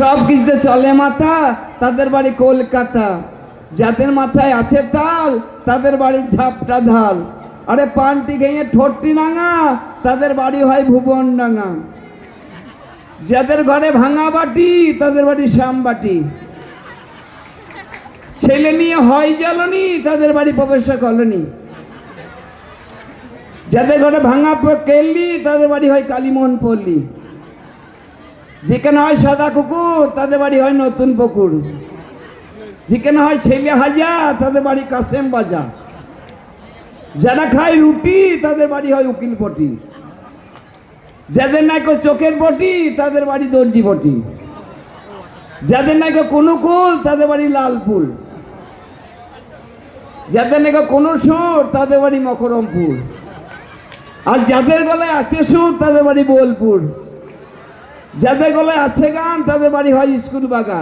সব কিছুতে চলে মাথা, তাদের বাড়ি কলকাতা। যাদের মাথায় আছে তাল, তাদের বাড়ি ঝাপটা ঢাল। আরে পানটি ভেঙে ঠোঁটটি নাঙা, তাদের বাড়ি হয় ভুবনডাঙ্গা। যাদের ঘরে ভাঙা বাটি, তাদের বাড়ি শ্যামবাটি। ছেলে নিয়ে হয় জ্বালনি, তাদের বাড়ি প্রবেশা কলোনি। যাদের ঘরে ভাঙা কেল্লি, তাদের বাড়ি হয় কালীমোহন পল্লী। যেখানে হয় সাদা কুকুর, তাদের বাড়ি হয় নতুন পুকুর। যেখানে হয় ছেলে হাজা, তাদের বাড়ি কাসেম বাজার। যারা খায় রুটি, তাদের বাড়ি হয় উকিলপটি। যাদের নাইকো চোখের পটি, তাদের বাড়ি দর্জি পটি। যাদের নাইকো কোনো কুল, তাদের বাড়ি লালপুর। যাদের নাইকো কোনো সুর, তাদের বাড়ি মকরমপুর। আর যাদের গলায় আছে সুর, তাদের বাড়ি বোলপুর। যাদের গলায় আছে গান, তাদের বাড়ি হয় স্কুল বাগান।